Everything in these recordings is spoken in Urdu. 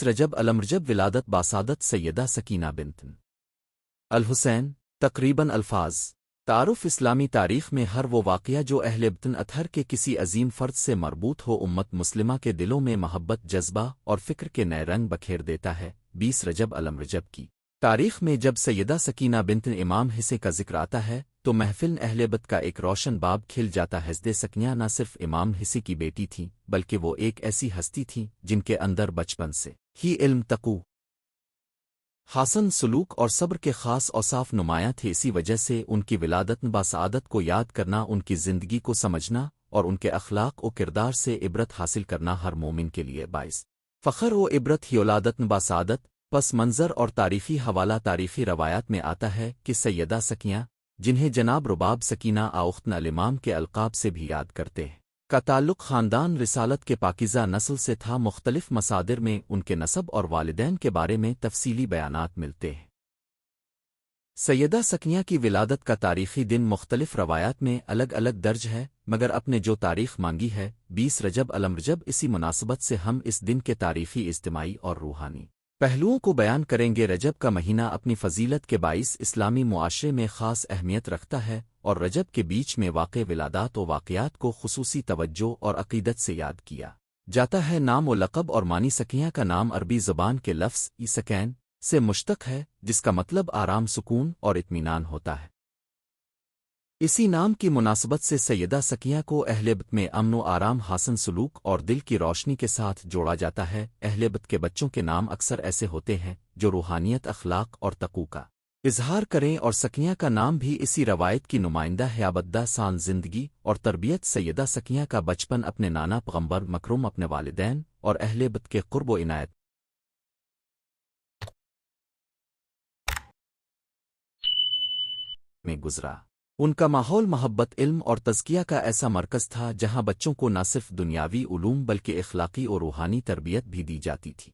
رجب الامرجب ولادت باسادت سیدہ سکینہ بنت الحسین تقریباً الفاظ تعارف اسلامی تاریخ میں ہر وہ واقعہ جو اہل بطن اطہر کے کسی عظیم فرد سے مربوط ہو امت مسلمہ کے دلوں میں محبت جذبہ اور فکر کے نئے رنگ بکھیر دیتا ہے 20 رجب الامرجب کی تاریخ میں جب سیدہ سکینہ بنت امام حسین کا ذکر آتا ہے تو محفل اہل بیت کا ایک روشن باب کھل جاتا ہے حضرت سکینہ نہ صرف امام حسین کی بیٹی تھیں بلکہ وہ ایک ایسی ہستی تھیں جن کے اندر بچپن سے ہی علم تقوی حسن سلوک اور صبر کے خاص اوصاف نمایاں تھے اسی وجہ سے ان کی ولادت باسعادت کو یاد کرنا ان کی زندگی کو سمجھنا اور ان کے اخلاق و کردار سے عبرت حاصل کرنا ہر مومن کے لیے باعث فخر و عبرت ہی ولادت باسعادت پس منظر اور تاریخی حوالہ تاریخی روایات میں آتا ہے کہ سیدہ سکینہ جنہیں جناب رباب سکینہ آختن الامام کے القاب سے بھی یاد کرتے ہیں کا تعلق خاندان رسالت کے پاکیزہ نسل سے تھا مختلف مصادر میں ان کے نسب اور والدین کے بارے میں تفصیلی بیانات ملتے ہیں سیدہ سکینہ کی ولادت کا تاریخی دن مختلف روایات میں الگ الگ درج ہے مگر اپنے جو تاریخ مانگی ہے 20 رجب الامرجب اسی مناسبت سے ہم اس دن کے تاریخی اجتماعی اور روحانی پہلوؤں کو بیان کریں گے رجب کا مہینہ اپنی فضیلت کے باعث اسلامی معاشرے میں خاص اہمیت رکھتا ہے اور رجب کے بیچ میں واقع ولادات و واقعات کو خصوصی توجہ اور عقیدت سے یاد کیا جاتا ہے نام و لقب اور معنی سکینہ کا نام عربی زبان کے لفظ سکین سے مشتق ہے جس کا مطلب آرام سکون اور اطمینان ہوتا ہے اسی نام کی مناسبت سے سیدہ سکینہ کو اہل بیت میں امن و آرام حسن سلوک اور دل کی روشنی کے ساتھ جوڑا جاتا ہے اہل بیت کے بچوں کے نام اکثر ایسے ہوتے ہیں جو روحانیت اخلاق اور تقوی کا اظہار کریں اور سکینہ کا نام بھی اسی روایت کی نمائندہ ہے آبدہ سان زندگی اور تربیت سیدہ سکینہ کا بچپن اپنے نانا پیغمبر مکرم اپنے والدین اور اہل بیت کے قرب و عنایت میں گزرا ان کا ماحول محبت علم اور تزکیہ کا ایسا مرکز تھا جہاں بچوں کو نہ صرف دنیاوی علوم بلکہ اخلاقی اور روحانی تربیت بھی دی جاتی تھی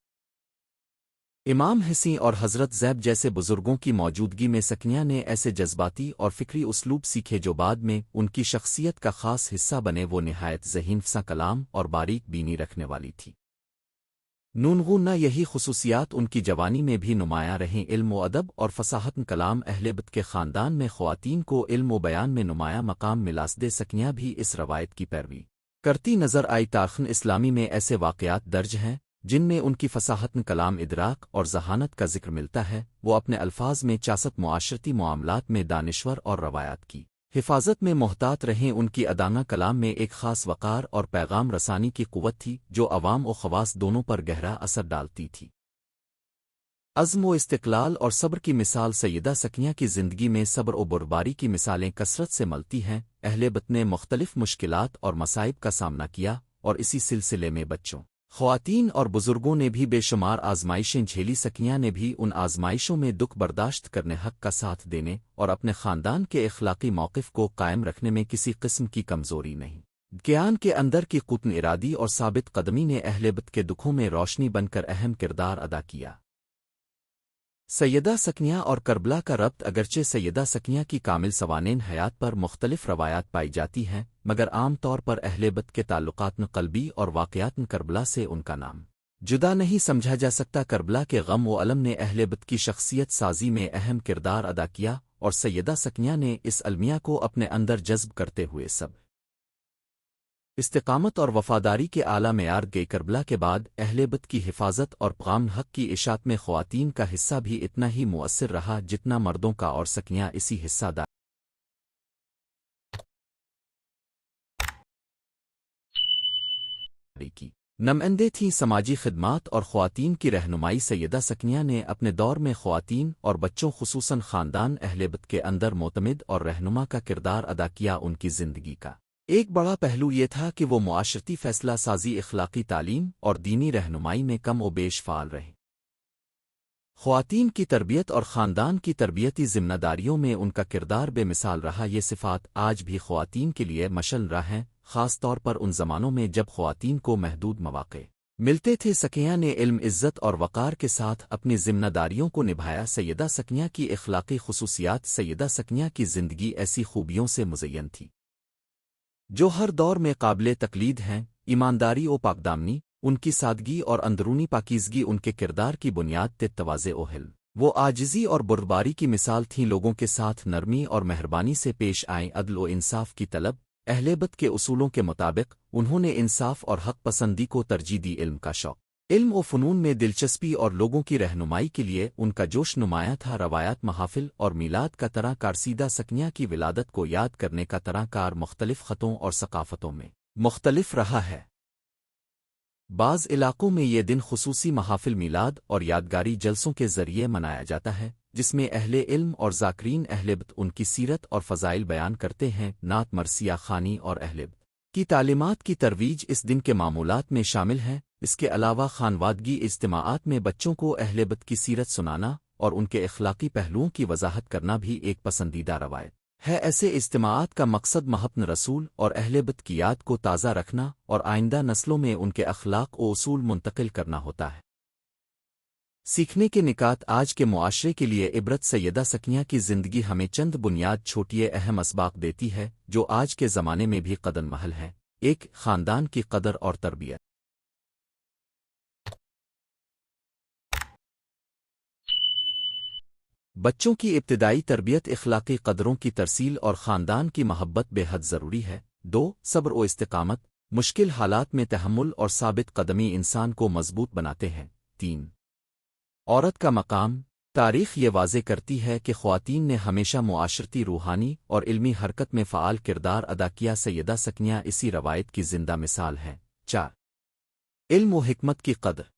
امام حسین اور حضرت زیب جیسے بزرگوں کی موجودگی میں سکینہ نے ایسے جذباتی اور فکری اسلوب سیکھے جو بعد میں ان کی شخصیت کا خاص حصہ بنے وہ نہایت ذہین فصاح کلام اور باریک بینی رکھنے والی تھی نونغو یہی خصوصیات ان کی جوانی میں بھی نمایاں رہیں علم و ادب اور فصاحت کلام اہل بیت کے خاندان میں خواتین کو علم و بیان میں نمایاں مقام ملا سکینہ بھی اس روایت کی پیروی کرتی نظر آئی تاریخ اسلامی میں ایسے واقعات درج ہیں جن میں ان کی فصاحت کلام ادراک اور ذہانت کا ذکر ملتا ہے وہ اپنے الفاظ میں چاست معاشرتی معاملات میں دانشور اور روایات کی حفاظت میں محتاط رہیں ان کی ادانہ کلام میں ایک خاص وقار اور پیغام رسانی کی قوت تھی جو عوام و خواص دونوں پر گہرا اثر ڈالتی تھی عزم و استقلال اور صبر کی مثال سیدہ سکینہ کی زندگی میں صبر و بردباری کی مثالیں کثرت سے ملتی ہیں اہل بیت نے مختلف مشکلات اور مصائب کا سامنا کیا اور اسی سلسلے میں بچوں خواتین اور بزرگوں نے بھی بے شمار آزمائشیں جھیلی سکینہ نے بھی ان آزمائشوں میں دکھ برداشت کرنے حق کا ساتھ دینے اور اپنے خاندان کے اخلاقی موقف کو قائم رکھنے میں کسی قسم کی کمزوری نہیں گیان کے اندر کی قطن ارادی اور ثابت قدمی نے اہل بیت کے دکھوں میں روشنی بن کر اہم کردار ادا کیا سیدہ سکینہ اور کربلا کا ربط اگرچہ سیدہ سکینہ کی کامل سوانین حیات پر مختلف روایات پائی جاتی ہیں مگر عام طور پر اہل بیت کے تعلقات قلبی اور واقعات کربلا سے ان کا نام جدا نہیں سمجھا جا سکتا کربلا کے غم و علم نے اہل بیت کی شخصیت سازی میں اہم کردار ادا کیا اور سیدہ سکینہ نے اس المیہ کو اپنے اندر جذب کرتے ہوئے سب استقامت اور وفاداری کے اعلیٰ معیار گئی کربلا کے بعد اہل بیت کی حفاظت اور پیغام حق کی اشاعت میں خواتین کا حصہ بھی اتنا ہی مؤثر رہا جتنا مردوں کا اور سکینہ اسی حصہ دار کی نمائندے تھیں سماجی خدمات اور خواتین کی رہنمائی سیدہ سکینہ نے اپنے دور میں خواتین اور بچوں خصوصاً خاندان اہل بیت کے اندر معتمد اور رہنما کا کردار ادا کیا ان کی زندگی کا ایک بڑا پہلو یہ تھا کہ وہ معاشرتی فیصلہ سازی اخلاقی تعلیم اور دینی رہنمائی میں کم و بیش فعال رہیں خواتین کی تربیت اور خاندان کی تربیتی ذمہ داریوں میں ان کا کردار بے مثال رہا یہ صفات آج بھی خواتین کے لیے مشعل راہ ہیں خاص طور پر ان زمانوں میں جب خواتین کو محدود مواقع ملتے تھے۔ سکینہ نے علم، عزت اور وقار کے ساتھ اپنی ذمہ داریوں کو نبھایا۔ سیدہ سکینہ کی اخلاقی خصوصیات۔ سیدہ سکینہ کی زندگی ایسی خوبیوں سے مزین تھی جو ہر دور میں قابل تقلید ہیں۔ ایمانداری و پاکدامنی، ان کی سادگی اور اندرونی پاکیزگی ان کے کردار کی بنیاد تھے۔ تواضع و حلم، وہ عاجزی اور بردباری کی مثال تھیں۔ لوگوں کے ساتھ نرمی اور مہربانی سے پیش آئیں۔ عدل و انصاف کی طلب، اہلیبت کے اصولوں کے مطابق انہوں نے انصاف اور حق پسندی کو ترجیح دی۔ علم کا شوق، علم و فنون میں دلچسپی اور لوگوں کی رہنمائی کے لیے ان کا جوش نمایاں تھا۔ روایات، محافل اور میلاد کا طرح کار۔ سیدہ سکینہ کی ولادت کو یاد کرنے کا طرح کار مختلف خطوں اور ثقافتوں میں مختلف رہا ہے۔ بعض علاقوں میں یہ دن خصوصی محافل، میلاد اور یادگاری جلسوں کے ذریعے منایا جاتا ہے، جس میں اہل علم اور ذاکرین اہلیبت ان کی سیرت اور فضائل بیان کرتے ہیں۔ نعت، مرثیہ خوانی اور اہلیبت کی تعلیمات کی ترویج اس دن کے معمولات میں شامل ہیں۔ اس کے علاوہ خانوادگی اجتماعات میں بچوں کو اہلیبت کی سیرت سنانا اور ان کے اخلاقی پہلوؤں کی وضاحت کرنا بھی ایک پسندیدہ روایت ہے۔ ایسے اجتماعات کا مقصد محبت رسول اور اہلیبت کی یاد کو تازہ رکھنا اور آئندہ نسلوں میں ان کے اخلاق و اصول منتقل کرنا ہوتا ہے۔ سیکھنے کے نکات آج کے معاشرے کے لیے عبرت۔ سیدہ سکینہ کی زندگی ہمیں چند بنیاد چھوٹی اہم اسباق دیتی ہے جو آج کے زمانے میں بھی قدم محل ہیں۔ ایک، خاندان کی قدر اور تربیت۔ بچوں کی ابتدائی تربیت اخلاقی قدروں کی ترسیل اور خاندان کی محبت بے حد ضروری ہے۔ دو، صبر و استقامت، مشکل حالات میں تحمل اور ثابت قدمی انسان کو مضبوط بناتے ہیں۔ تین، عورت کا مقام۔ تاریخ یہ واضح کرتی ہے کہ خواتین نے ہمیشہ معاشرتی، روحانی اور علمی حرکت میں فعال کردار ادا کیا۔ سیدہ سکینہ اسی روایت کی زندہ مثال ہے۔ چار، علم و حکمت کی قدر۔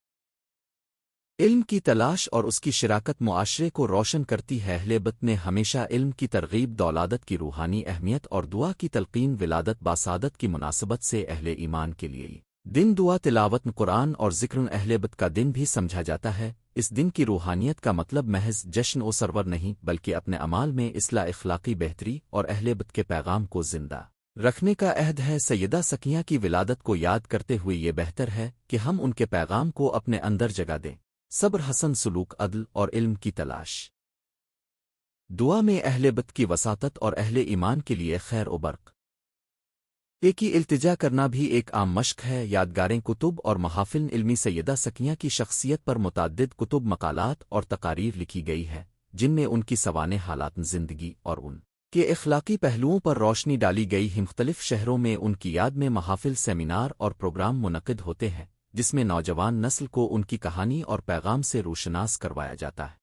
علم کی تلاش اور اس کی شراکت معاشرے کو روشن کرتی ہے۔ اہلیبت نے ہمیشہ علم کی ترغیب، دولادت کی روحانی اہمیت اور دعا کی تلقین، ولادت باسعادت کی مناسبت سے اہل ایمان کے لیے دن، دعا، تلاوت قرآن اور ذکر اہلیبت کا دن بھی سمجھا جاتا ہے۔ اس دن کی روحانیت کا مطلب محض جشن و سرور نہیں، بلکہ اپنے اعمال میں اصلاح، اخلاقی بہتری اور اہلیبت کے پیغام کو زندہ رکھنے کا عہد ہے۔ سیدہ سکینہ کی ولادت کو یاد کرتے ہوئے یہ بہتر ہے کہ ہم ان کے پیغام کو اپنے اندر جگہ دیں۔ صبر، حسن سلوک، عدل اور علم کی تلاش۔ دعا میں اہلیبت کی وساطت اور اہل ایمان کے لیے خیر و برق کی التجا کرنا بھی ایک عام مشق ہے۔ یادگاریں، کتب اور محافل۔ علمی سیدہ سکینہ کی شخصیت پر متعدد کتب، مقالات اور تقاریر لکھی گئی ہے جن میں ان کی سوانح حالات زندگی اور ان کے اخلاقی پہلوؤں پر روشنی ڈالی گئی ہے۔ مختلف شہروں میں ان کی یاد میں محافل، سیمینار اور پروگرام منعقد ہوتے ہیں جس میں نوجوان نسل کو ان کی کہانی اور پیغام سے روشناس کروایا جاتا ہے۔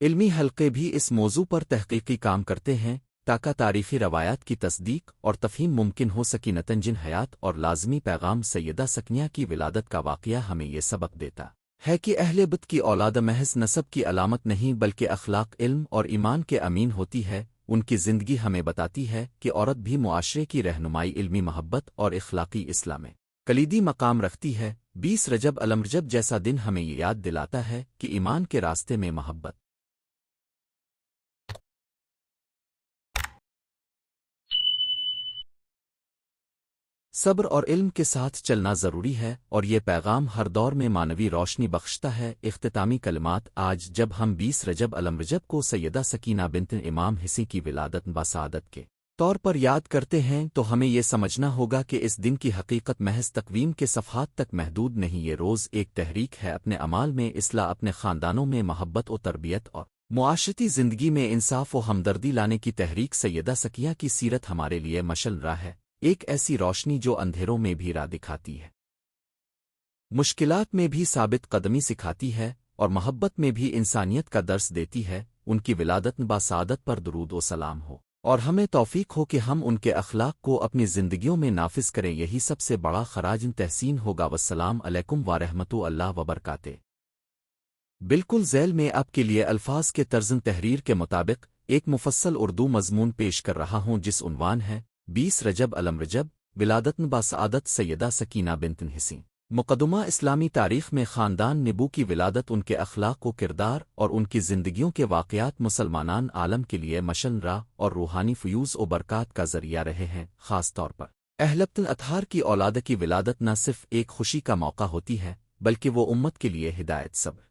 علمی حلقے بھی اس موضوع پر تحقیقی کام کرتے ہیں تاکہ تاریخی روایات کی تصدیق اور تفہیم ممکن ہو سکی۔ نتنجن حیات اور لازمی پیغام۔ سیدہ سکینہ کی ولادت کا واقعہ ہمیں یہ سبق دیتا ہے کہ اہلیبت کی اولاد محض نسب کی علامت نہیں بلکہ اخلاق، علم اور ایمان کے امین ہوتی ہے۔ ان کی زندگی ہمیں بتاتی ہے کہ عورت بھی معاشرے کی رہنمائی، علمی محبت اور اخلاقی اصلاح میں کلیدی مقام رکھتی ہے۔ 20 رجب الرجب جیسا دن ہمیں یہ یاد دلاتا ہے کہ ایمان کے راستے میں محبت، صبر اور علم کے ساتھ چلنا ضروری ہے، اور یہ پیغام ہر دور میں معنوی روشنی بخشتا ہے۔ اختتامی کلمات۔ آج جب ہم 20 رجب الرجب کو سیدہ سکینہ بنت امام حسین کی ولادت باسعادت کے طور پر یاد کرتے ہیں تو ہمیں یہ سمجھنا ہوگا کہ اس دن کی حقیقت محض تقویم کے صفحات تک محدود نہیں۔ یہ روز ایک تحریک ہے، اپنے اعمال میں اصلاح، اپنے خاندانوں میں محبت و تربیت اور معاشرتی زندگی میں انصاف و ہمدردی لانے کی تحریک۔ سیدہ سکینہ کی سیرت ہمارے لیے مشعل راہ ہے، ایک ایسی روشنی جو اندھیروں میں بھی راہ دکھاتی ہے، مشکلات میں بھی ثابت قدمی سکھاتی ہے اور محبت میں بھی انسانیت کا درس دیتی ہے۔ ان کی ولادت باسعادت پر درود و سلام ہو، اور ہمیں توفیق ہو کہ ہم ان کے اخلاق کو اپنی زندگیوں میں نافذ کریں، یہی سب سے بڑا خراج تحسین ہوگا۔ والسلام علیکم ورحمۃ اللہ وبرکاتہ۔ بالکل ذیل میں آپ کے لیے الفاظ کے طرز تحریر کے مطابق ایک مفصل اردو مضمون پیش کر رہا ہوں جس عنوان ہے 20 رجب الرجب ولادت باسعادت سیدہ سکینہ بنت حسین۔ مقدمہ اسلامی تاریخ میں خاندان نبو کی ولادت ان کے اخلاق و کردار اور ان کی زندگیوں کے واقعات مسلمانان عالم کے لیے مشن راہ اور روحانی فیوز و برکات کا ذریعہ رہے ہیں۔ خاص طور پر اہلبت الاطہار کی اولاد کی ولادت نہ صرف ایک خوشی کا موقع ہوتی ہے بلکہ وہ امت کے لیے ہدایت، صبر،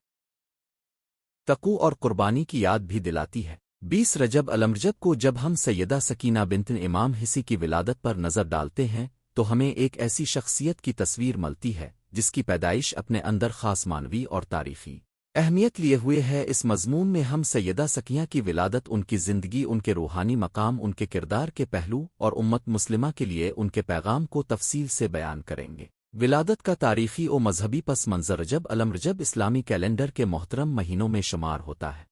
تقوی اور قربانی کی یاد بھی دلاتی ہے۔ 20 رجب الامرجب کو جب ہم سیدہ سکینہ بنت امام حسی کی ولادت پر نظر ڈالتے ہیں تو ہمیں ایک ایسی شخصیت کی تصویر ملتی ہے جس کی پیدائش اپنے اندر خاص معنوی اور تاریخی اہمیت لیے ہوئے ہے۔ اس مضمون میں ہم سیدہ سکینہ کی ولادت، ان کی زندگی، ان کے روحانی مقام، ان کے کردار کے پہلو اور امت مسلمہ کے لیے ان کے پیغام کو تفصیل سے بیان کریں گے۔ ولادت کا تاریخی و مذہبی پس منظر رجب الامرجب اسلامی کیلنڈر کے محترم مہینوں میں شمار ہوتا ہے۔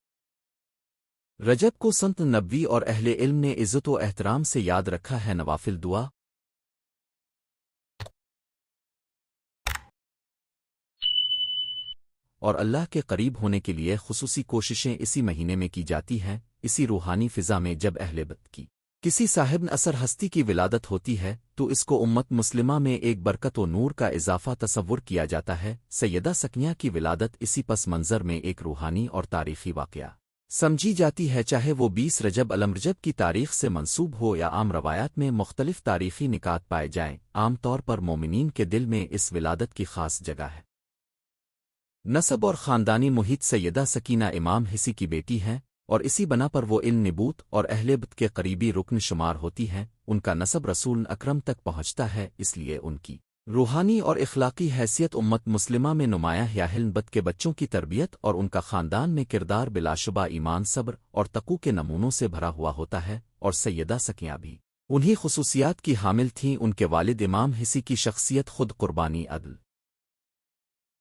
رجب کو سنت نبوی اور اہل علم نے عزت و احترام سے یاد رکھا ہے۔ نوافل دعا اور اللہ کے قریب ہونے کے لیے خصوصی کوششیں اسی مہینے میں کی جاتی ہیں۔ اسی روحانی فضا میں جب اہل بیت کی کسی صاحب اثر ہستی کی ولادت ہوتی ہے تو اس کو امت مسلمہ میں ایک برکت و نور کا اضافہ تصور کیا جاتا ہے۔ سیدہ سکینہ کی ولادت اسی پس منظر میں ایک روحانی اور تاریخی واقعہ سمجھی جاتی ہے، چاہے وہ 20 رجب الامرجب کی تاریخ سے منسوب ہو یا عام روایات میں مختلف تاریخی نکات پائے جائیں۔ عام طور پر مومنین کے دل میں اس ولادت کی خاص جگہ ہے۔ نسب اور خاندانی محیط سیدہ سکینہ امام حسی کی بیٹی ہیں اور اسی بنا پر وہ علم، نبوت اور اہل بیت کے قریبی رکن شمار ہوتی ہیں۔ ان کا نسب رسول اکرم تک پہنچتا ہے، اس لیے ان کی روحانی اور اخلاقی حیثیت امت مسلمہ میں نمایاں ہے۔ اہل بیت کے بچوں کی تربیت اور ان کا خاندان میں کردار بلا شبہ ایمان، صبر اور تقوی کے نمونوں سے بھرا ہوا ہوتا ہے، اور سیدہ سکینہ بھی انہی خصوصیات کی حامل تھیں۔ ان کے والد امام حسی کی شخصیت خود قربانی، عدل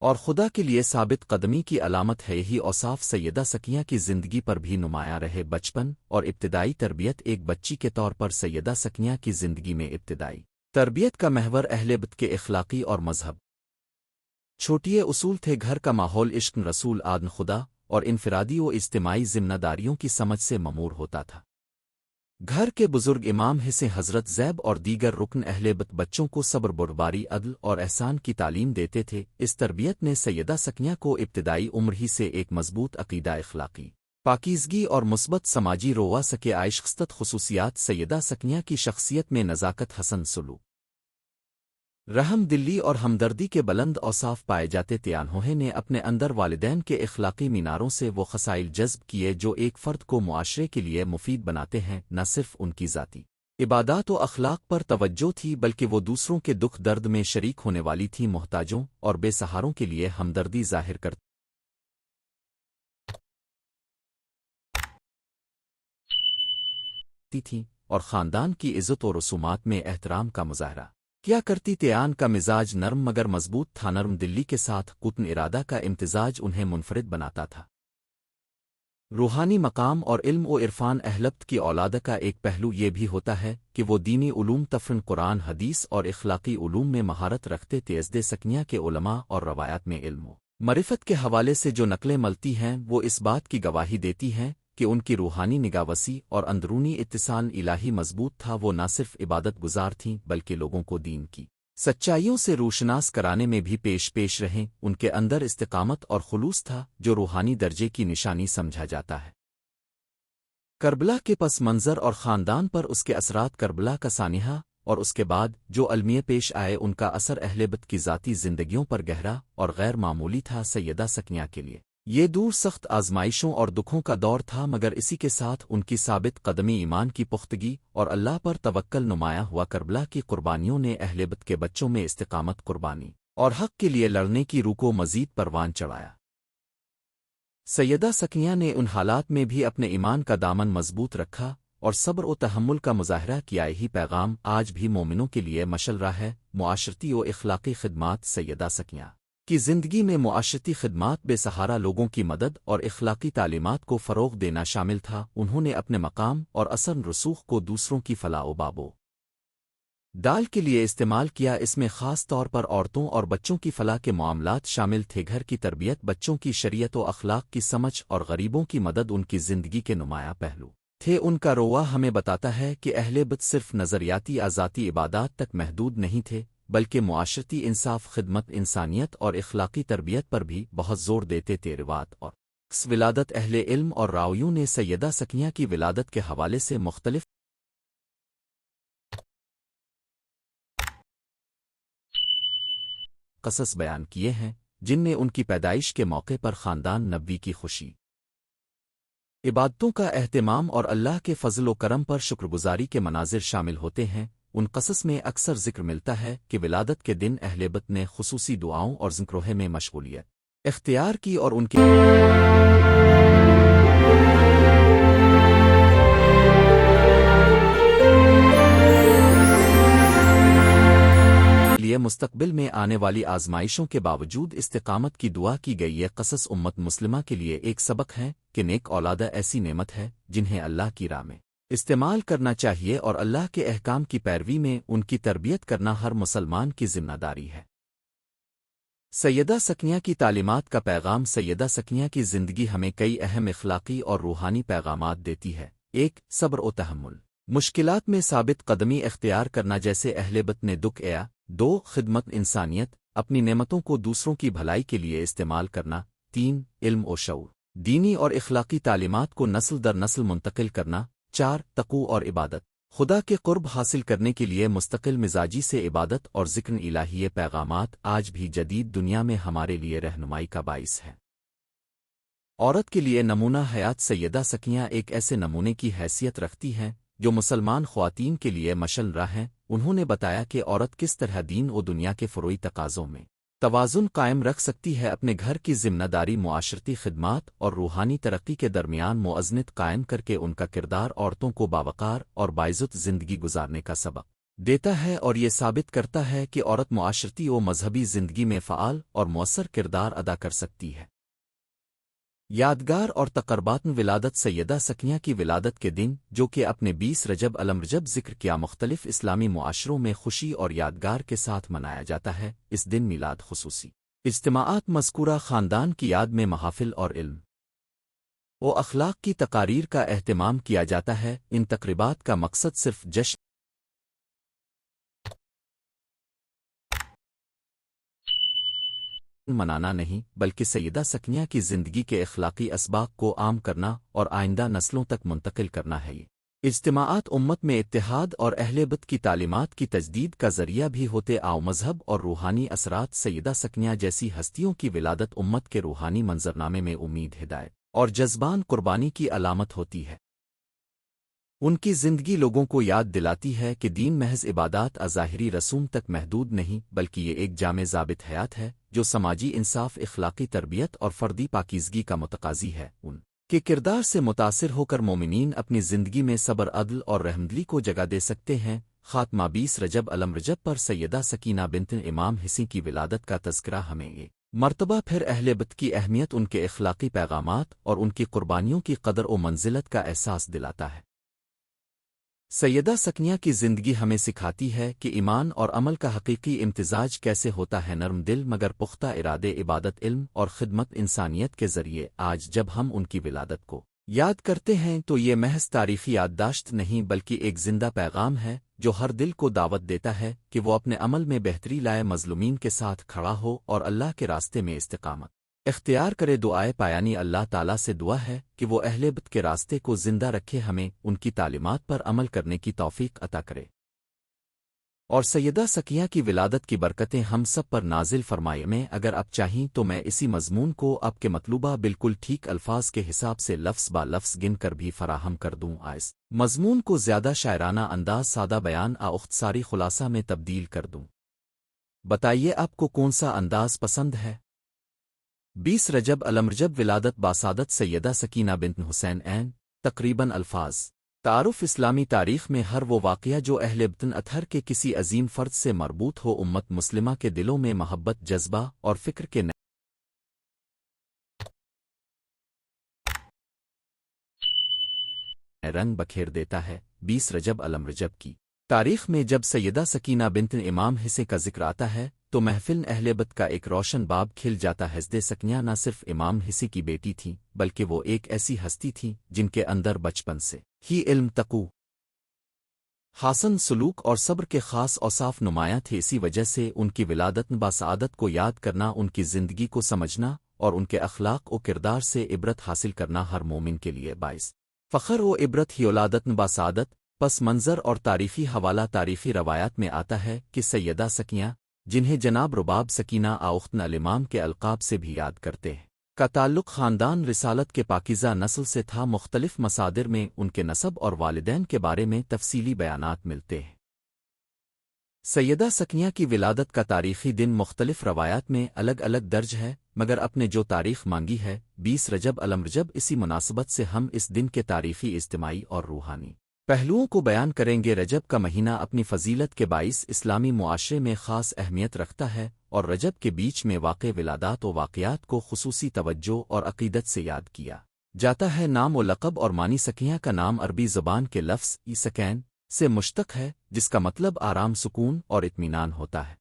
اور خدا کے لیے ثابت قدمی کی علامت ہے۔ یہی اوصاف سیدہ سکینہ کی زندگی پر بھی نمایاں رہے۔ بچپن اور ابتدائی تربیت ایک بچی کے طور پر سیدہ سکینہ کی زندگی میں ابتدائی تربیت کا محور اہل بیت کے اخلاقی اور مذہب چھوٹیے اصول تھے۔ گھر کا ماحول عشق، رسول، آدن خدا اور انفرادی و اجتماعی ذمہ داریوں کی سمجھ سے ممور ہوتا تھا۔ گھر کے بزرگ امام حسن حضرت زیب اور دیگر رکن اہل بیت بچوں کو صبر، بردباری، عدل اور احسان کی تعلیم دیتے تھے۔ اس تربیت نے سیدہ سکینہ کو ابتدائی عمر ہی سے ایک مضبوط عقیدہ، اخلاقی پاکیزگی اور مثبت سماجی رویہ سکے عائشقست خصوصیات سیدہ سکینہ کی شخصیت میں نزاکت، حسن سلوک، رحم دلی اور ہمدردی کے بلند اوصاف پائے جاتے تھے۔ انہوں نے اپنے اندر والدین کے اخلاقی میناروں سے وہ خصائل جذب کیے جو ایک فرد کو معاشرے کے لیے مفید بناتے ہیں۔ نہ صرف ان کی ذاتی عبادات و اخلاق پر توجہ تھی بلکہ وہ دوسروں کے دکھ درد میں شریک ہونے والی تھیں، محتاجوں اور بے سہاروں کے لیے ہمدردی ظاہر کرتی تھیں اور خاندان کی عزت و رسومات میں احترام کا مظاہرہ کیا کرتی تھی۔ آن کا مزاج نرم مگر مضبوط تھا۔ نرم دلی کے ساتھ قطن ارادہ کا امتزاج انہیں منفرد بناتا تھا۔ روحانی مقام اور علم و عرفان اہل بیت کی اولاد کا ایک پہلو یہ بھی ہوتا ہے کہ وہ دینی علوم، تفسیر قرآن، حدیث اور اخلاقی علوم میں مہارت رکھتے تھے۔ سیدہ سکینہ کے علماء اور روایات میں علم و معرفت کے حوالے سے جو نقلیں ملتی ہیں وہ اس بات کی گواہی دیتی ہیں کہ ان کی روحانی نگاہ وسیع اور اندرونی اتصال الہی مضبوط تھا۔ وہ نہ صرف عبادت گزار تھیں بلکہ لوگوں کو دین کی سچائیوں سے روشناس کرانے میں بھی پیش رہیں۔ ان کے اندر استقامت اور خلوص تھا جو روحانی درجے کی نشانی سمجھا جاتا ہے۔ کربلا کے پس منظر اور خاندان پر اس کے اثرات، کربلا کا سانحہ اور اس کے بعد جو المیہ پیش آئے، ان کا اثر اہل بیت کی ذاتی زندگیوں پر گہرا اور غیر معمولی تھا۔ سیدہ سکینہ کے لیے یہ دور سخت آزمائشوں اور دکھوں کا دور تھا، مگر اسی کے ساتھ ان کی ثابت قدمی، ایمان کی پختگی اور اللہ پر توکل نمایاں ہوا۔ کربلا کی قربانیوں نے اہل بیت کے بچوں میں استقامت، قربانی اور حق کے لیے لڑنے کی روح کو مزید پروان چڑھایا۔ سیدہ سکینہ نے ان حالات میں بھی اپنے ایمان کا دامن مضبوط رکھا اور صبر و تحمل کا مظاہرہ کیا۔ یہی پیغام آج بھی مومنوں کے لیے مشعل راہ ہے۔ معاشرتی و اخلاقی خدمات سیدہ سکینہ کی زندگی میں معاشرتی خدمات، بے سہارا لوگوں کی مدد اور اخلاقی تعلیمات کو فروغ دینا شامل تھا۔ انہوں نے اپنے مقام اور اثر رسوخ کو دوسروں کی فلاح و باب و ڈال کے لیے استعمال کیا۔ اس میں خاص طور پر عورتوں اور بچوں کی فلاح کے معاملات شامل تھے۔ گھر کی تربیت، بچوں کی شریعت و اخلاق کی سمجھ اور غریبوں کی مدد ان کی زندگی کے نمایاں پہلو تھے۔ ان کا رویہ ہمیں بتاتا ہے کہ اہل بیت صرف نظریاتی ذاتی عبادات تک محدود نہیں تھے بلکہ معاشرتی انصاف، خدمت انسانیت اور اخلاقی تربیت پر بھی بہت زور دیتے تھے۔ روات اور ولادت اہل علم اور راویوں نے سیدہ سکینہ کی ولادت کے حوالے سے مختلف قصص بیان کیے ہیں، جن میں ان کی پیدائش کے موقع پر خاندان نبوی کی خوشی، عبادتوں کا اہتمام اور اللہ کے فضل و کرم پر شکر گزاری کے مناظر شامل ہوتے ہیں۔ ان قصص میں اکثر ذکر ملتا ہے کہ ولادت کے دن اہل بیت نے خصوصی دعاؤں اور ذکرہ میں مشغولیت اختیار کی اور ان کے لیے مستقبل میں آنے والی آزمائشوں کے باوجود استقامت کی دعا کی گئی۔ یہ قصص امت مسلمہ کے لیے ایک سبق ہے کہ نیک اولادہ ایسی نعمت ہے جنہیں اللہ کی راہ میں استعمال کرنا چاہیے، اور اللہ کے احکام کی پیروی میں ان کی تربیت کرنا ہر مسلمان کی ذمہ داری ہے۔ سیدہ سکینہ کی تعلیمات کا پیغام۔ سیدہ سکینہ کی زندگی ہمیں کئی اہم اخلاقی اور روحانی پیغامات دیتی ہے۔ 1. صبر و تحمل، مشکلات میں ثابت قدمی اختیار کرنا جیسے اہل بیت نے دکھ ایا۔ 2. خدمت انسانیت، اپنی نعمتوں کو دوسروں کی بھلائی کے لیے استعمال کرنا۔ 3. علم و شعور، دینی اور اخلاقی تعلیمات کو نسل در نسل منتقل کرنا۔ 4. تقوی اور عبادت، خدا کے قرب حاصل کرنے کے لیے مستقل مزاجی سے عبادت اور ذکر الہی۔ یہ پیغامات آج بھی جدید دنیا میں ہمارے لیے رہنمائی کا باعث ہے۔ عورت کے لیے نمونہ حیات، سیدہ سکینہ ایک ایسے نمونے کی حیثیت رکھتی ہیں جو مسلمان خواتین کے لیے مشعل راہ ہیں۔ انہوں نے بتایا کہ عورت کس طرح دین و دنیا کے فروئی تقاضوں میں توازن قائم رکھ سکتی ہے، اپنے گھر کی ذمہ داری، معاشرتی خدمات اور روحانی ترقی کے درمیان موازنت قائم کر کے ان کا کردار عورتوں کو باوقار اور باعزت زندگی گزارنے کا سبق دیتا ہے، اور یہ ثابت کرتا ہے کہ عورت معاشرتی و مذہبی زندگی میں فعال اور مؤثر کردار ادا کر سکتی ہے۔ یادگار اور تقربات، ولادت سیدہ سکینہ کی ولادت کے دن، جو کہ اپنے 20 رجب الرجب ذکر کیا، مختلف اسلامی معاشروں میں خوشی اور یادگار کے ساتھ منایا جاتا ہے۔ اس دن میلاد خصوصی اجتماعات، مذکورہ خاندان کی یاد میں محافل اور علم و اخلاق کی تقاریر کا اہتمام کیا جاتا ہے۔ ان تقریبات کا مقصد صرف جشن منانا نہیں، بلکہ سیدہ سکینہ کی زندگی کے اخلاقی اسباق کو عام کرنا اور آئندہ نسلوں تک منتقل کرنا ہے۔ یہ اجتماعات امت میں اتحاد اور اہل بیت کی تعلیمات کی تجدید کا ذریعہ بھی ہوتے آؤ۔ مذہب اور روحانی اثرات، سیدہ سکینہ جیسی ہستیوں کی ولادت امت کے روحانی منظرنامے میں امید، ہدایت اور جذبان قربانی کی علامت ہوتی ہے۔ ان کی زندگی لوگوں کو یاد دلاتی ہے کہ دین محض عبادات ظاہری رسوم تک محدود نہیں، بلکہ یہ ایک جامع ضابط حیات ہے جو سماجی انصاف، اخلاقی تربیت اور فردی پاکیزگی کا متقاضی ہے۔ ان کے کردار سے متاثر ہو کر مومنین اپنی زندگی میں صبر، عدل اور رحمدلی کو جگہ دے سکتے ہیں۔ خاتمہ، 20 رجب الرجب پر سیدہ سکینہ بنت امام حسین کی ولادت کا تذکرہ ہمیں ایک مرتبہ پھر اہل بیت کی اہمیت، ان کے اخلاقی پیغامات اور ان کی قربانیوں کی قدر و منزلت کا احساس دلاتا ہے۔ سیدہ سکینہ کی زندگی ہمیں سکھاتی ہے کہ ایمان اور عمل کا حقیقی امتزاج کیسے ہوتا ہے، نرم دل مگر پختہ ارادے، عبادت، علم اور خدمت انسانیت کے ذریعے۔ آج جب ہم ان کی ولادت کو یاد کرتے ہیں تو یہ محض تاریخی یادداشت نہیں، بلکہ ایک زندہ پیغام ہے جو ہر دل کو دعوت دیتا ہے کہ وہ اپنے عمل میں بہتری لائے، مظلومین کے ساتھ کھڑا ہو اور اللہ کے راستے میں استقامت اختیار کرے۔ دعائے پایانی، اللہ تعالیٰ سے دعا ہے کہ وہ اہل بیت کے راستے کو زندہ رکھے، ہمیں ان کی تعلیمات پر عمل کرنے کی توفیق عطا کرے، اور سیدہ سکینہ کی ولادت کی برکتیں ہم سب پر نازل فرمائے۔ میں اگر آپ چاہیں تو میں اسی مضمون کو آپ کے مطلوبہ بالکل ٹھیک الفاظ کے حساب سے لفظ با لفظ گن کر بھی فراہم کر دوں۔ اس مضمون کو زیادہ شاعرانہ انداز، سادہ بیان اختصاری خلاصہ میں تبدیل کر دوں۔ بتائیے آپ کو کون سا انداز پسند ہے؟ 20 رجب الرجب ولادت باسعادت سیدہ سکینہ بنت حسین عین۔ تقریباً الفاظ تعارف، اسلامی تاریخ میں ہر وہ واقعہ جو اہل بیت اطہر کے کسی عظیم فرد سے مربوط ہو، امت مسلمہ کے دلوں میں محبت، جذبہ اور فکر کے نئے رنگ بکھیر دیتا ہے۔ 20 رجب الرجب کی تاریخ میں جب سیدہ سکینہ بنت امام حسین کا ذکر آتا ہے تو محفل اہل بیت کا ایک روشن باب کھل جاتا ہے۔ سیدہ سکینہ نہ صرف امام حسین کی بیٹی تھیں، بلکہ وہ ایک ایسی ہستی تھی جن کے اندر بچپن سے ہی علم، تقوی حسن سلوک اور صبر کے خاص اوصاف نمایاں تھے، اسی وجہ سے ان کی ولادت باسعادت کو یاد کرنا، ان کی زندگی کو سمجھنا اور ان کے اخلاق و کردار سے عبرت حاصل کرنا ہر مومن کے لیے باعث فخر و عبرت ہی ولادت باسعادت پس منظر اور تاریخی حوالہ تاریخی روایات میں آتا ہے کہ سیدہ سکینہ، جنہیں جناب رباب سکینہ آختن الامام کے القاب سے بھی یاد کرتے ہیں، کا تعلق خاندان رسالت کے پاکیزہ نسل سے تھا۔ مختلف مصادر میں ان کے نسب اور والدین کے بارے میں تفصیلی بیانات ملتے ہیں۔ سیدہ سکینہ کی ولادت کا تاریخی دن مختلف روایات میں الگ الگ درج ہے، مگر اپنے جو تاریخ مانگی ہے 20 رجب الم رجب، اسی مناسبت سے ہم اس دن کے تاریخی اجتماعی اور روحانی پہلوؤں کو بیان کریں گے۔ رجب کا مہینہ اپنی فضیلت کے باعث اسلامی معاشرے میں خاص اہمیت رکھتا ہے، اور رجب کے بیچ میں واقع ولادات و واقعات کو خصوصی توجہ اور عقیدت سے یاد کیا جاتا ہے۔ نام و لقب اور معنی سکینہ کا نام عربی زبان کے لفظ سکین سے مشتق ہے، جس کا مطلب آرام، سکون اور اطمینان ہوتا ہے۔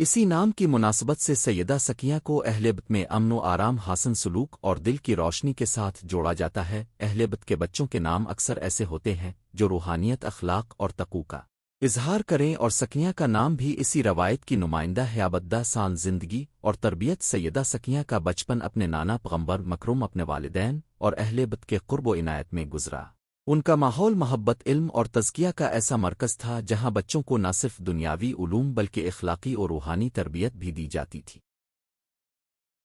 اسی نام کی مناسبت سے سیدہ سکینہ کو اہل بیت میں امن و آرام، حسن سلوک اور دل کی روشنی کے ساتھ جوڑا جاتا ہے۔ اہل بیت کے بچوں کے نام اکثر ایسے ہوتے ہیں جو روحانیت، اخلاق اور تقوی کا اظہار کریں، اور سکینہ کا نام بھی اسی روایت کی نمائندہ ہے۔ آبدہ سان زندگی اور تربیت سیدہ سکینہ کا بچپن اپنے نانا پیغمبر مکرم، اپنے والدین اور اہل بیت کے قرب و عنایت میں گزرا۔ ان کا ماحول محبت، علم اور تزکیہ کا ایسا مرکز تھا جہاں بچوں کو نہ صرف دنیاوی علوم بلکہ اخلاقی اور روحانی تربیت بھی دی جاتی تھی۔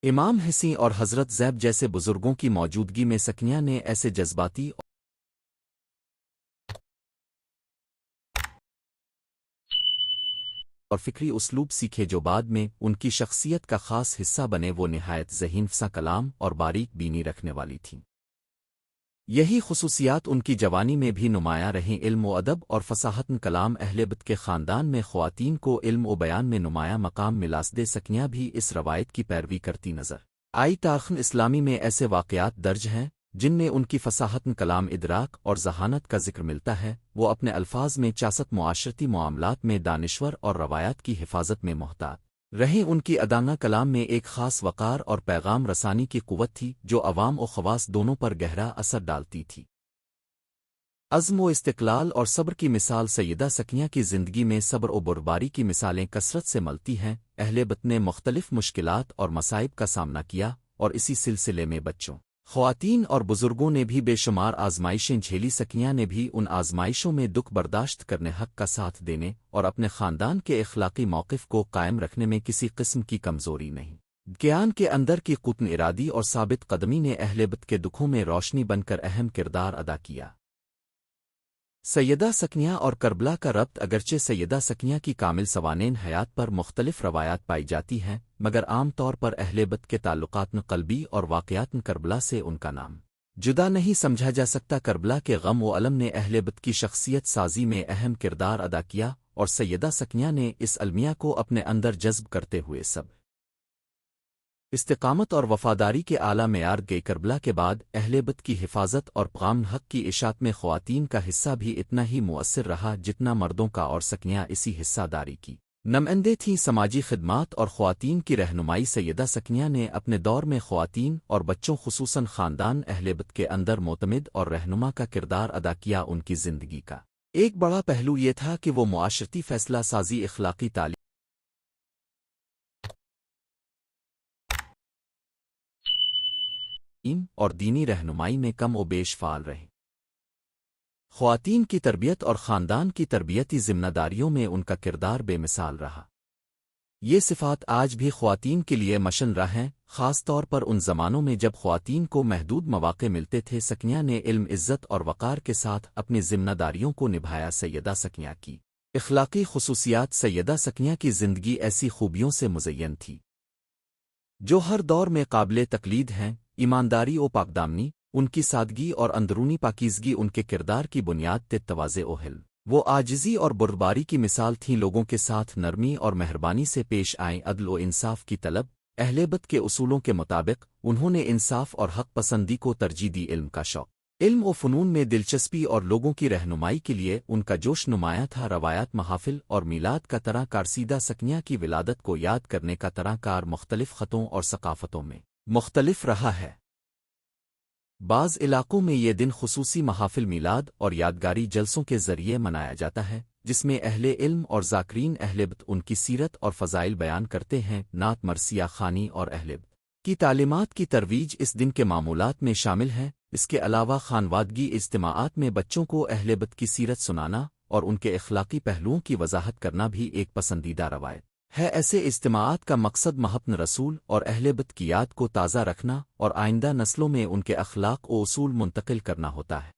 امام حسین اور حضرت زیب جیسے بزرگوں کی موجودگی میں سکینہ نے ایسے جذباتی اور فکری اسلوب سیکھے جو بعد میں ان کی شخصیت کا خاص حصہ بنے۔ وہ نہایت ذہین، فصاح کلام اور باریک بینی رکھنے والی تھیں۔ یہی خصوصیات ان کی جوانی میں بھی نمایاں رہیں۔ علم و ادب اور فصاحت کلام اہل بیت کے خاندان میں خواتین کو علم و بیان میں نمایاں مقام ملا۔ سکینہ بھی اس روایت کی پیروی کرتی نظر آئی۔ تاریخ اسلامی میں ایسے واقعات درج ہیں جن میں ان کی فصاحت کلام، ادراک اور ذہانت کا ذکر ملتا ہے۔ وہ اپنے الفاظ میں چاست، معاشرتی معاملات میں دانشور اور روایات کی حفاظت میں محتاط رہیں۔ ان کی ادانہ کلام میں ایک خاص وقار اور پیغام رسانی کی قوت تھی جو عوام و خواص دونوں پر گہرا اثر ڈالتی تھی۔ عزم و استقلال اور صبر کی مثال سیدہ سکینہ کی زندگی میں صبر و بردباری کی مثالیں کثرت سے ملتی ہیں۔ اہل بیت نے مختلف مشکلات اور مصائب کا سامنا کیا، اور اسی سلسلے میں بچوں، خواتین اور بزرگوں نے بھی بے شمار آزمائشیں جھیلی۔ سکینہ نے بھی ان آزمائشوں میں دکھ برداشت کرنے، حق کا ساتھ دینے اور اپنے خاندان کے اخلاقی موقف کو قائم رکھنے میں کسی قسم کی کمزوری نہیں۔ گیان کے اندر کی قطن ارادی اور ثابت قدمی نے اہل بیت کے دکھوں میں روشنی بن کر اہم کردار ادا کیا۔ سیدہ سکینہ اور کربلا کا ربط اگرچہ سیدہ سکینہ کی کامل سوانح حیات پر مختلف روایات پائی جاتی ہیں، مگر عام طور پر اہل بیت کے تعلقات قلبی اور واقعات کربلا سے ان کا نام جدا نہیں سمجھا جا سکتا۔ کربلا کے غم و الم نے اہل بیت کی شخصیت سازی میں اہم کردار ادا کیا، اور سیدہ سکینہ نے اس المیہ کو اپنے اندر جذب کرتے ہوئے سب استقامت اور وفاداری کے اعلیٰ معیار گئی۔ کربلا کے بعد اہل بیت کی حفاظت اور پیغام حق کی اشاعت میں خواتین کا حصہ بھی اتنا ہی مؤثر رہا جتنا مردوں کا، اور سکینہ اسی حصہ داری کی نمائندے تھیں۔ سماجی خدمات اور خواتین کی رہنمائی سیدہ سکینہ نے اپنے دور میں خواتین اور بچوں، خصوصاً خاندان اہل بیت کے اندر معتمد اور رہنما کا کردار ادا کیا۔ ان کی زندگی کا ایک بڑا پہلو یہ تھا کہ وہ معاشرتی فیصلہ سازی، اخلاقی تعلیم اور دینی رہنمائی میں کم و بیش فعال رہیں۔ خواتین کی تربیت اور خاندان کی تربیتی ذمہ داریوں میں ان کا کردار بے مثال رہا۔ یہ صفات آج بھی خواتین کے لیے مشن راہ ہیں، خاص طور پر ان زمانوں میں جب خواتین کو محدود مواقع ملتے تھے۔ سکینہ نے علم، عزت اور وقار کے ساتھ اپنی ذمہ داریوں کو نبھایا۔ سیدہ سکینہ کی اخلاقی خصوصیات سیدہ سکینہ کی زندگی ایسی خوبیوں سے مزین تھی جو ہر دور میں قابل تقلید ہیں۔ ایمانداری و پاکدامنی، ان کی سادگی اور اندرونی پاکیزگی ان کے کردار کی بنیاد تھے۔ تواضع و حلم، وہ عاجزی اور بردباری کی مثال تھیں۔ لوگوں کے ساتھ نرمی اور مہربانی سے پیش آئیں۔ عدل و انصاف کی طلب، اہل بیت کے اصولوں کے مطابق انہوں نے انصاف اور حق پسندی کو ترجیح دی۔ علم کا شوق، علم و فنون میں دلچسپی اور لوگوں کی رہنمائی کے لیے ان کا جوش نمایاں تھا۔ روایات، محافل اور میلاد کا طرح کار سیدہ سکینہ کی ولادت کو یاد کرنے کا طرح کار مختلف خطوں اور ثقافتوں میں مختلف رہا ہے۔ بعض علاقوں میں یہ دن خصوصی محافل میلاد اور یادگاری جلسوں کے ذریعے منایا جاتا ہے، جس میں اہل علم اور ذاکرین اہل بیت ان کی سیرت اور فضائل بیان کرتے ہیں۔ نعت مرثیہ خوانی اور اہل بیت کی تعلیمات کی ترویج اس دن کے معمولات میں شامل ہے۔ اس کے علاوہ خانوادگی اجتماعات میں بچوں کو اہل بیت کی سیرت سنانا اور ان کے اخلاقی پہلوؤں کی وضاحت کرنا بھی ایک پسندیدہ روایت ہے۔ ایسے اجتماعات کا مقصد محبت رسول اور اہل بیت کی یاد کو تازہ رکھنا اور آئندہ نسلوں میں ان کے اخلاق و اصول منتقل کرنا ہوتا ہے۔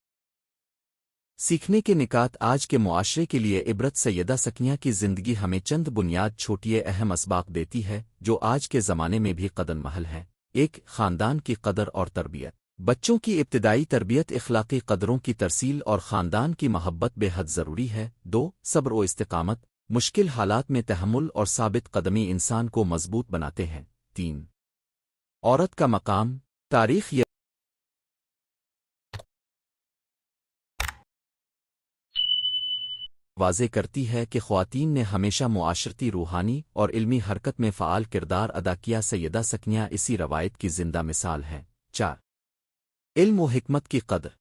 سیکھنے کے نکات آج کے معاشرے کے لیے عبرت سیدہ سکینہ کی زندگی ہمیں چند بنیاد چھوٹی اہم اسباق دیتی ہے جو آج کے زمانے میں بھی قدر محل ہے۔ ایک، خاندان کی قدر اور تربیت۔ بچوں کی ابتدائی تربیت اخلاقی قدروں کی ترسیل اور خاندان کی محبت بے حد ضروری ہے۔ دو، صبر و استقامت۔ مشکل حالات میں تحمل اور ثابت قدمی انسان کو مضبوط بناتے ہیں۔ تین، عورت کا مقام۔ تاریخ یہ واضح کرتی ہے کہ خواتین نے ہمیشہ معاشرتی، روحانی اور علمی حرکت میں فعال کردار ادا کیا۔ سیدہ سکینہ اسی روایت کی زندہ مثال ہے۔ چار، علم و حکمت کی قدر۔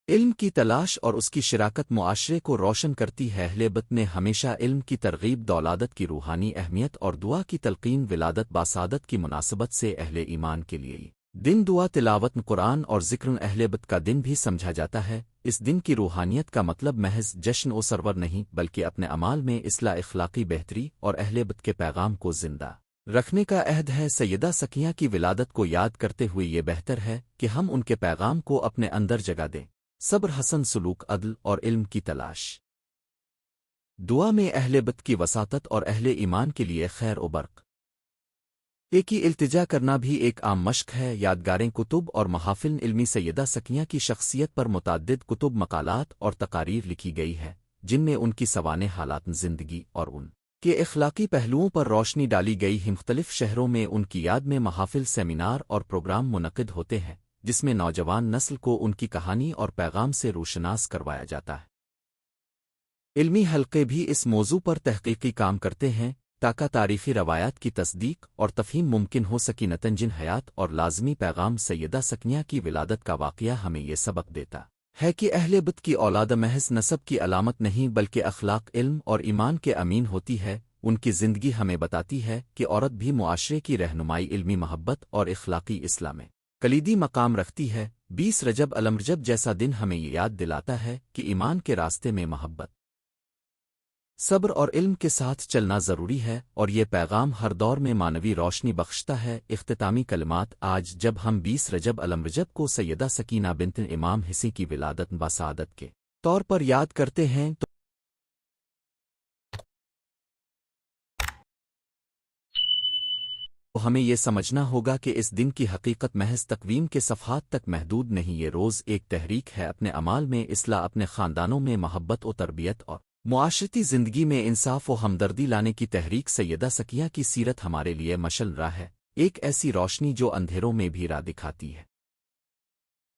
علم کی تلاش اور اس کی شراکت معاشرے کو روشن کرتی ہے۔ اہل بیت نے ہمیشہ علم کی ترغیب، دولادت کی روحانی اہمیت اور دعا کی تلقین، ولادت باسعادت کی مناسبت سے اہل ایمان کے لیے دن دعا، تلاوت قرآن اور ذکر اہل بیت کا دن بھی سمجھا جاتا ہے۔ اس دن کی روحانیت کا مطلب محض جشن و سرور نہیں، بلکہ اپنے اعمال میں اصلاح، اخلاقی بہتری اور اہل بیت کے پیغام کو زندہ رکھنے کا عہد ہے۔ سیدہ سکینہ کی ولادت کو یاد کرتے ہوئے یہ بہتر ہے کہ ہم ان کے پیغام کو اپنے اندر جگہ دیں۔ صبر، حسن سلوک، عدل اور علم کی تلاش۔ دعا میں اہل بیت کی وساطت اور اہل ایمان کے لیے خیر و برق کی التجا کرنا بھی ایک عام مشق ہے۔ یادگاریں، کتب اور محافل علمی۔ سیدہ سکینہ کی شخصیت پر متعدد کتب، مقالات اور تقاریر لکھی گئی ہے جن میں ان کی سوانح حالات زندگی اور ان کے اخلاقی پہلوؤں پر روشنی ڈالی گئی ہے۔ مختلف شہروں میں ان کی یاد میں محافل، سیمینار اور پروگرام منعقد ہوتے ہیں جس میں نوجوان نسل کو ان کی کہانی اور پیغام سے روشناس کروایا جاتا ہے۔ علمی حلقے بھی اس موضوع پر تحقیقی کام کرتے ہیں تاکہ تاریخی روایات کی تصدیق اور تفہیم ممکن ہو سکی۔ نتنجن حیات اور لازمی پیغام۔ سیدہ سکینہ کی ولادت کا واقعہ ہمیں یہ سبق دیتا ہے کہ اہل بیت کی اولاد محض نسب کی علامت نہیں بلکہ اخلاق، علم اور ایمان کے امین ہوتی ہے۔ ان کی زندگی ہمیں بتاتی ہے کہ عورت بھی معاشرے کی رہنمائی، علمی محبت اور اخلاقی اصلاح میں کلیدی مقام رکھتی ہے۔ 20 رجب الرجب جیسا دن ہمیں یہ یاد دلاتا ہے کہ ایمان کے راستے میں محبت، صبر اور علم کے ساتھ چلنا ضروری ہے، اور یہ پیغام ہر دور میں معنوی روشنی بخشتا ہے۔ اختتامی کلمات۔ آج جب ہم 20 رجب الرجب کو سیدہ سکینہ بنت امام حسین کی ولادت باسعادت کے طور پر یاد کرتے ہیں تو ہمیں یہ سمجھنا ہوگا کہ اس دن کی حقیقت محض تقویم کے صفحات تک محدود نہیں۔ یہ روز ایک تحریک ہے اپنے اعمال میں اصلاح، اپنے خاندانوں میں محبت و تربیت اور معاشرتی زندگی میں انصاف و ہمدردی لانے کی تحریک۔ سیدہ سکینہ کی سیرت ہمارے لیے مشعل راہ ہے، ایک ایسی روشنی جو اندھیروں میں بھی راہ دکھاتی ہے،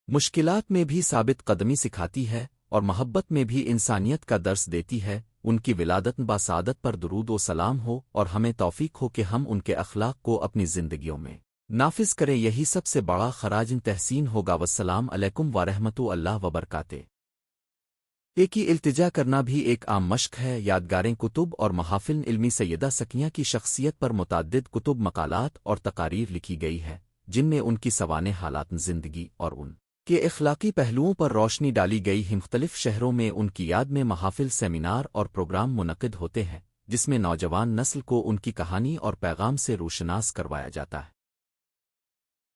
مشکلات میں بھی ثابت قدمی سکھاتی ہے اور محبت میں بھی انسانیت کا درس دیتی ہے۔ ان کی ولادت باسعادت پر درود و سلام ہو اور ہمیں توفیق ہو کہ ہم ان کے اخلاق کو اپنی زندگیوں میں نافذ کریں۔ یہی سب سے بڑا خراج تحسین ہوگا۔ والسلام علیکم ورحمۃ اللہ وبرکاتہ۔ کی التجا کرنا بھی ایک عام مشق ہے۔ یادگاریں، کتب اور محافل علمی۔ سیدہ سکینہ کی شخصیت پر متعدد کتب، مقالات اور تقاریر لکھی گئی ہے جن میں ان کی سوانح حالات زندگی اور ان کے اخلاقی پہلوؤں پر روشنی ڈالی گئی ہے۔ مختلف شہروں میں ان کی یاد میں محافل، سیمینار اور پروگرام منعقد ہوتے ہیں جس میں نوجوان نسل کو ان کی کہانی اور پیغام سے روشناس کروایا جاتا ہے۔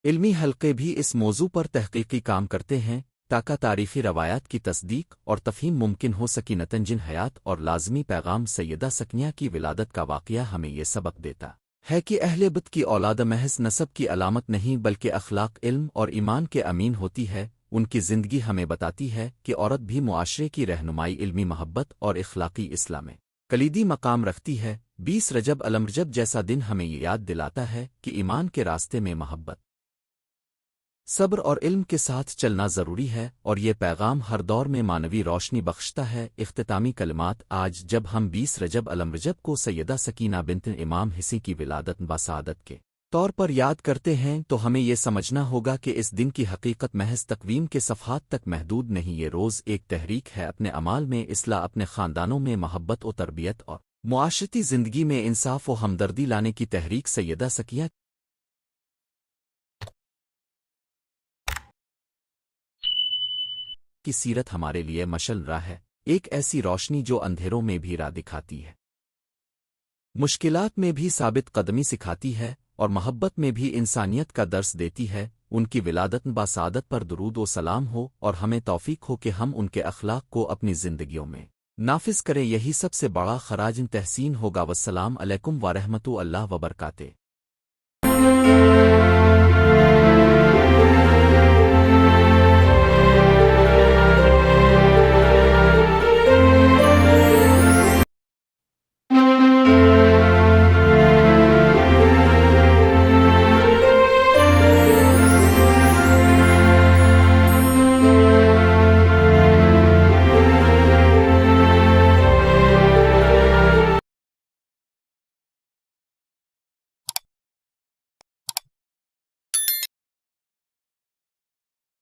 علمی حلقے بھی اس موضوع پر تحقیقی کام کرتے ہیں تاکہ تاریخی روایات کی تصدیق اور تفہیم ممکن ہو سکی۔ نتنجن حیات اور لازمی پیغام۔ سیدہ سکینہ کی ولادت کا واقعہ ہمیں یہ سبق دیتا ہے کہ اہل بیت کی اولاد محض نسب کی علامت نہیں بلکہ اخلاق، علم اور ایمان کے امین ہوتی ہے۔ ان کی زندگی ہمیں بتاتی ہے کہ عورت بھی معاشرے کی رہنمائی، علمی محبت اور اخلاقی اصلاح میں کلیدی مقام رکھتی ہے۔ 20 رجب الرجب جیسا دن ہمیں یہ یاد دلاتا ہے کہ ایمان کے راستے میں محبت، صبر اور علم کے ساتھ چلنا ضروری ہے، اور یہ پیغام ہر دور میں معنوی روشنی بخشتا ہے۔ اختتامی کلمات۔ آج جب ہم 20 رجب الرجب کو سیدہ سکینہ بنت امام حسین کی ولادت باسعادت کے طور پر یاد کرتے ہیں تو ہمیں یہ سمجھنا ہوگا کہ اس دن کی حقیقت محض تقویم کے صفحات تک محدود نہیں، یہ روز ایک تحریک ہے اپنے اعمال میں اصلاح، اپنے خاندانوں میں محبت و تربیت اور معاشرتی زندگی میں انصاف و ہمدردی لانے کی تحریک۔ سیدہ سکینہ کی سیرت ہمارے لیے مشعل راہ ہے، ایک ایسی روشنی جو اندھیروں میں بھی راہ دکھاتی ہے، مشکلات میں بھی ثابت قدمی سکھاتی ہے اور محبت میں بھی انسانیت کا درس دیتی ہے۔ ان کی ولادت باسعادت پر درود و سلام ہو اور ہمیں توفیق ہو کہ ہم ان کے اخلاق کو اپنی زندگیوں میں نافذ کریں، یہی سب سے بڑا خراج تحسین ہوگا۔ والسلام علیکم ورحمۃ اللہ وبرکاتہ۔